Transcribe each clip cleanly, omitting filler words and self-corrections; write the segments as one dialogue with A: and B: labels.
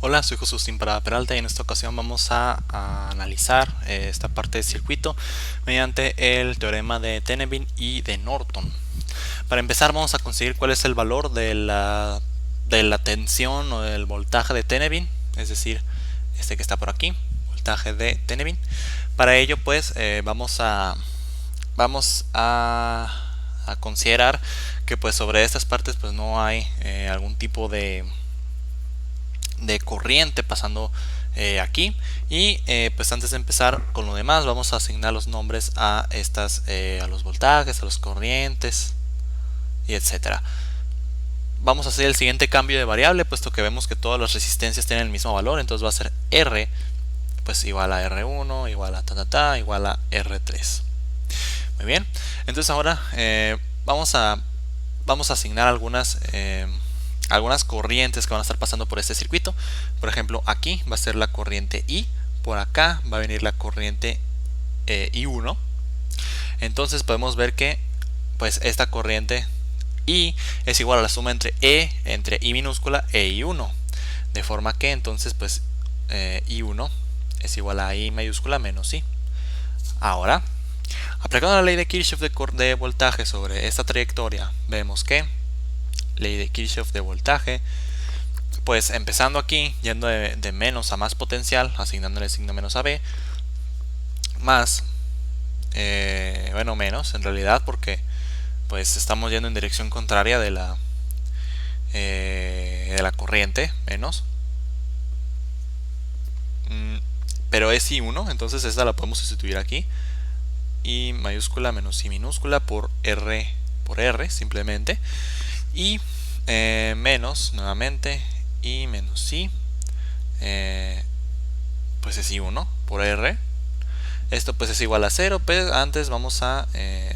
A: Hola, soy Josustín Parada Peralta y en esta ocasión vamos a analizar esta parte del circuito mediante el teorema de Tenevin y de Norton. Para empezar vamos a conseguir cuál es el valor de la tensión o del voltaje de Tenevin, es decir, este que está por aquí, voltaje de Tenevin. Para ello pues vamos a considerar que pues sobre estas partes pues no hay algún tipo de corriente pasando aquí y pues antes de empezar con lo demás vamos a asignar los nombres a estas a los voltajes, a las corrientes y etcétera. Vamos a hacer el siguiente cambio de variable puesto que vemos que todas las resistencias tienen el mismo valor, entonces va a ser R pues igual a R1 igual a igual a R3. Muy bien, entonces ahora vamos a asignar algunas corrientes que van a estar pasando por este circuito. Por ejemplo, aquí va a ser la corriente I, por acá va a venir la corriente I1. Entonces podemos ver que pues esta corriente I es igual a la suma entre I minúscula e I1, de forma que entonces pues I1 es igual a I mayúscula menos I. Ahora, aplicando la ley de Kirchhoff de voltaje sobre esta trayectoria, vemos que ley de Kirchhoff de voltaje, pues empezando aquí, yendo de menos a más potencial, asignándole el signo menos a B, más, bueno, menos en realidad, porque pues estamos yendo en dirección contraria de la corriente, menos. Pero es I1, entonces esta la podemos sustituir aquí. I mayúscula menos I minúscula por R simplemente. Y menos nuevamente I menos I pues es I1 por R. Esto pues es igual a 0, pero antes vamos a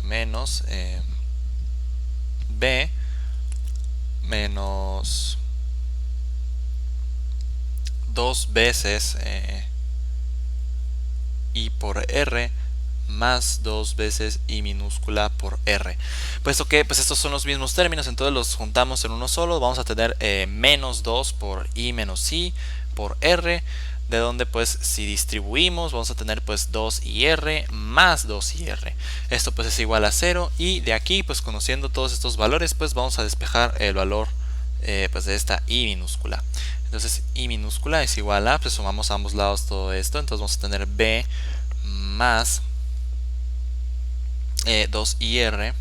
A: menos B menos 2 veces I por R más 2 veces I minúscula por R. Puesto que pues estos son los mismos términos, entonces los juntamos en uno solo. Vamos a tener menos 2 por I menos I por R, de donde pues si distribuimos vamos a tener pues 2IR más 2IR. Esto pues es igual a 0 y de aquí pues conociendo todos estos valores pues vamos a despejar el valor pues de esta I minúscula. Entonces I minúscula es igual a, pues sumamos a ambos lados todo esto, entonces vamos a tener B más 2IR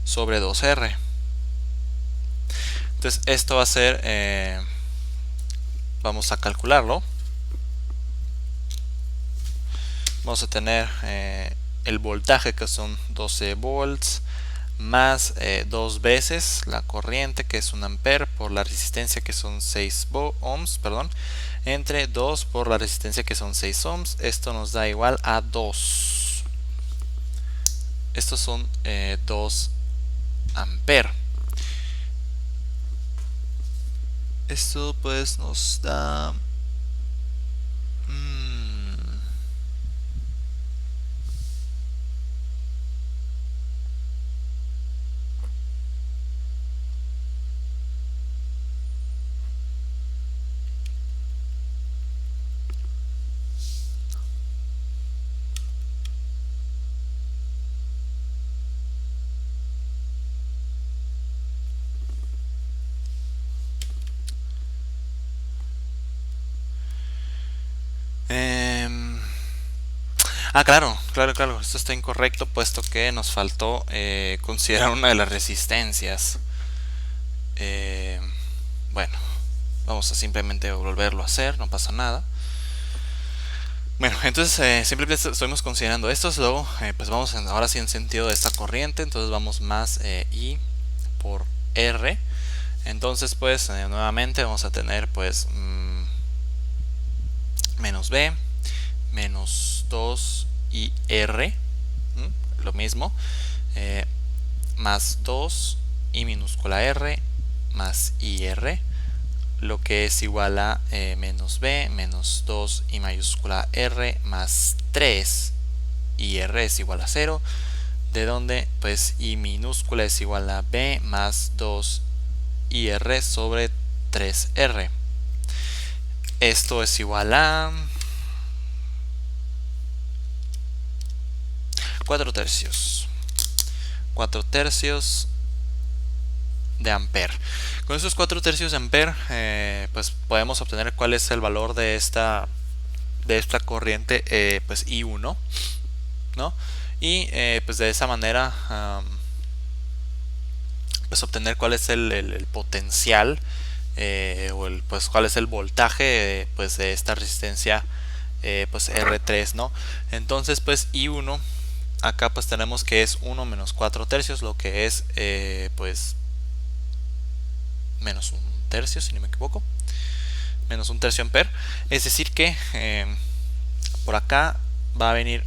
A: sobre 2R. Entonces esto va a ser, vamos a calcularlo. Vamos a tener el voltaje que son 12 volts más 2 veces la corriente que es 1 ampere por la resistencia que son 6 ohms, perdón, entre 2 por la resistencia que son 6 ohms. Esto nos da igual a 2. Estos son 2 ampere. Esto pues nos da claro, esto está incorrecto puesto que nos faltó considerar una de las resistencias. Bueno, vamos a simplemente volverlo a hacer, no pasa nada. Bueno, entonces simplemente estamos considerando estos, luego pues vamos ahora sí en sentido de esta corriente, entonces vamos más I por R. Entonces pues nuevamente vamos a tener pues menos B menos 2 y R, lo mismo, más 2 I minúscula R más IR, lo que es igual a menos B menos 2 I mayúscula R más 3 IR es igual a 0, de donde pues I minúscula es igual a B más 2 IR sobre 3R. esto es igual a 4 tercios. 4 tercios de ampere. Con esos 4 tercios de ampere, pues podemos obtener cuál es el valor de esta corriente, pues I1, ¿no? Y pues de esa manera pues obtener cuál es el potencial, o pues cuál es el voltaje, pues de esta resistencia, pues R3, ¿no? Entonces pues I1 acá pues tenemos que es 1 menos 4 tercios, lo que es pues menos un tercio, si no me equivoco, menos un tercio ampere. Es decir que por acá va a venir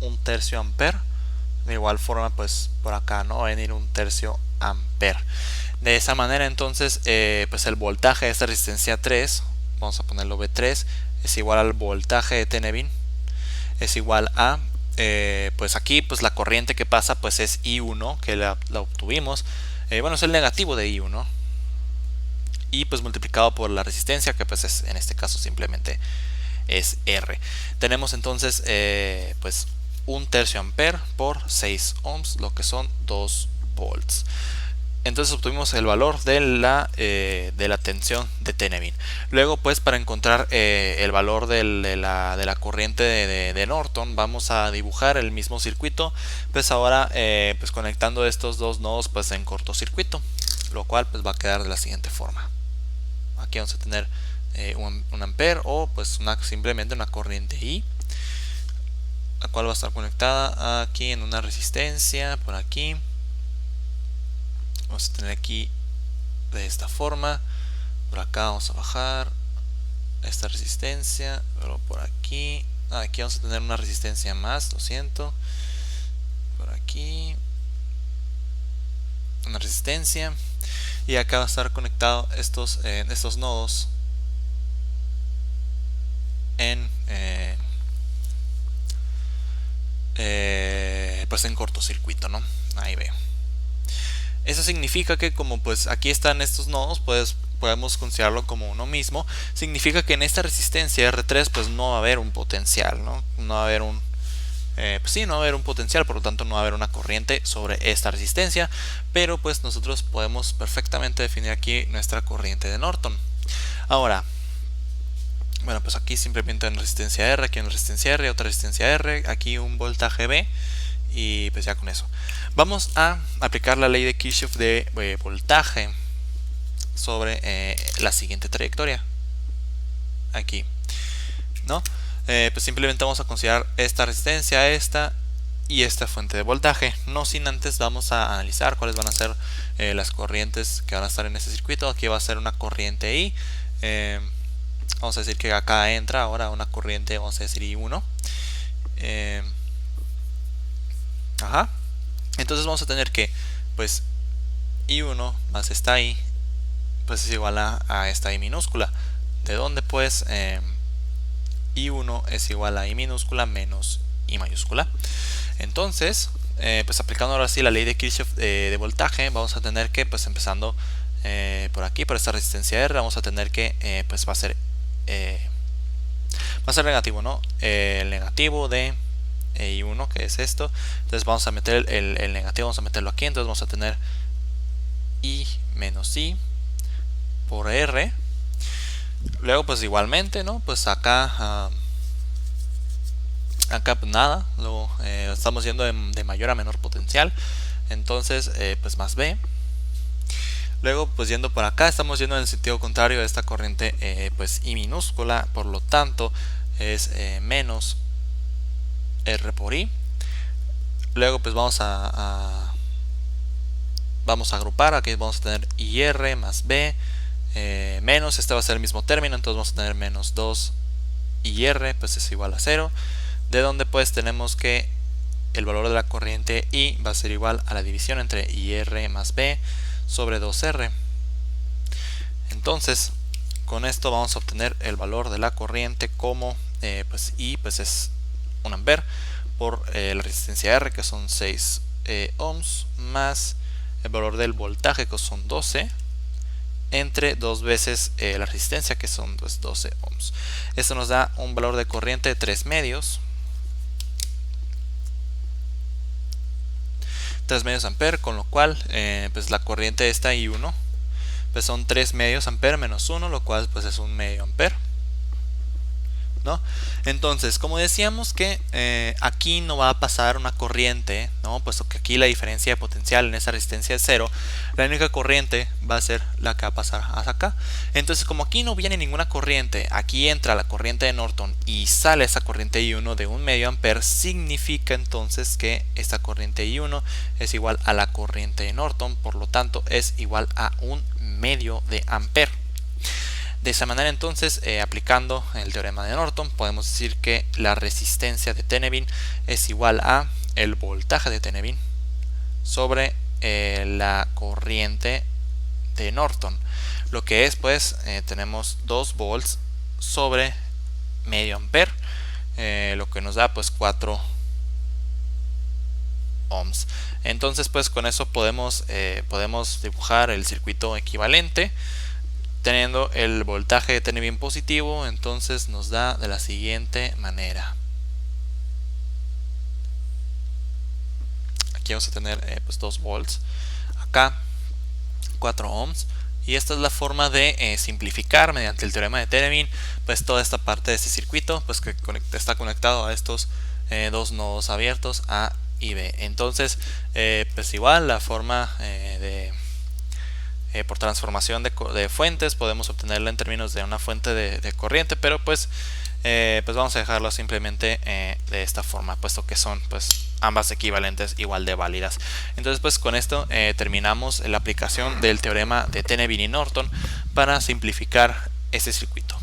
A: un tercio ampere. De igual forma pues por acá no va a venir un tercio ampere. De esa manera entonces pues el voltaje de esta resistencia 3, vamos a ponerlo V3, es igual al voltaje de Tenebin, es igual a pues aquí pues la corriente que pasa pues es I1, que la obtuvimos, bueno, es el negativo de I1, y pues multiplicado por la resistencia, que pues es, en este caso simplemente es R. Tenemos entonces pues un tercio ampere por 6 ohms, lo que son 2 volts. Entonces obtuvimos el valor de la tensión de Tenebin. Luego pues para encontrar el valor de la corriente de Norton, vamos a dibujar el mismo circuito, pues ahora pues conectando estos dos nodos pues en cortocircuito, lo cual pues va a quedar de la siguiente forma. Aquí vamos a tener un ampere, o pues simplemente una corriente I, la cual va a estar conectada aquí en una resistencia por aquí. Vamos a tener aquí de esta forma. Por acá vamos a bajar esta resistencia, pero por aquí aquí vamos a tener una resistencia más, lo siento, por aquí una resistencia, y acá va a estar conectado estos nodos en pues en cortocircuito, ¿no? Ahí veo. Eso significa que como pues aquí están estos nodos, pues podemos considerarlo como uno mismo. Significa que en esta resistencia R3 pues no va a haber un potencial, ¿no? No va a haber un pues sí, no va a haber un potencial, por lo tanto no va a haber una corriente sobre esta resistencia, pero pues nosotros podemos perfectamente definir aquí nuestra corriente de Norton. Ahora, bueno, pues aquí simplemente en resistencia R, aquí en resistencia R, otra resistencia R, aquí un voltaje B, y pues ya con eso. Vamos a aplicar la ley de Kirchhoff de voltaje sobre la siguiente trayectoria. Aquí, ¿no? Pues simplemente vamos a considerar esta resistencia, esta y esta fuente de voltaje. No sin antes vamos a analizar cuáles van a ser las corrientes que van a estar en este circuito. Aquí va a ser una corriente I. Vamos a decir que acá entra ahora una corriente, vamos a decir I1. Ajá. Entonces vamos a tener que pues I1 más esta I pues es igual a esta I minúscula, de donde pues I1 es igual a I minúscula menos I mayúscula. Entonces pues aplicando ahora sí la ley de Kirchhoff de voltaje, vamos a tener que pues empezando por aquí, por esta resistencia R, vamos a tener que pues va a ser negativo, ¿no? El negativo de I1, que es esto. Entonces vamos a meter el negativo, vamos a meterlo aquí. Entonces vamos a tener I menos I por R. Luego pues igualmente, ¿no? Pues acá pues nada. Luego estamos yendo de mayor a menor potencial. Entonces pues más B. Luego pues yendo por acá estamos yendo en el sentido contrario de esta corriente pues I minúscula. Por lo tanto es menos R por I. Luego pues vamos a agrupar. Aquí vamos a tener IR más B menos, este va a ser el mismo término, entonces vamos a tener menos 2 IR pues es igual a 0, de donde pues tenemos que el valor de la corriente I va a ser igual a la división entre IR más B sobre 2R. Entonces con esto vamos a obtener el valor de la corriente como pues I pues es 1 ampere por la resistencia R, que son 6 ohms, más el valor del voltaje, que son 12, entre 2 veces la resistencia, que son pues 12 ohms. Esto nos da un valor de corriente de 3 medios. 3 medios amperes, con lo cual pues la corriente de esta I1 pues son 3 medios amperes menos 1, lo cual pues es un medio ampere, ¿no? Entonces, como decíamos que aquí no va a pasar una corriente, ¿no? Puesto que aquí la diferencia de potencial en esa resistencia es 0, la única corriente va a ser la que va a pasar hasta acá. Entonces, como aquí no viene ninguna corriente, aquí entra la corriente de Norton y sale esa corriente I1 de un medio ampere, significa entonces que esta corriente I1 es igual a la corriente de Norton, por lo tanto es igual a un medio de ampere. De esa manera entonces, aplicando el teorema de Norton, podemos decir que la resistencia de Tennebill es igual a el voltaje de Tennebill sobre la corriente de Norton. Lo que es pues, tenemos 2 volts sobre medio ampere, lo que nos da pues 4 ohms. Entonces pues con eso podemos dibujar el circuito equivalente. Teniendo el voltaje de Tennebill positivo, entonces nos da de la siguiente manera. Aquí vamos a tener pues 2 volts, acá 4 ohms, y esta es la forma de simplificar mediante el teorema de Tennebill pues toda esta parte de este circuito, pues que está conectado a estos dos nodos abiertos A y B. Entonces pues igual la forma por transformación de fuentes podemos obtenerla en términos de una fuente de corriente, pero pues vamos a dejarlo simplemente de esta forma, puesto que son pues ambas equivalentes, igual de válidas. Entonces pues con esto terminamos la aplicación del teorema de Tennebill y Norton para simplificar este circuito.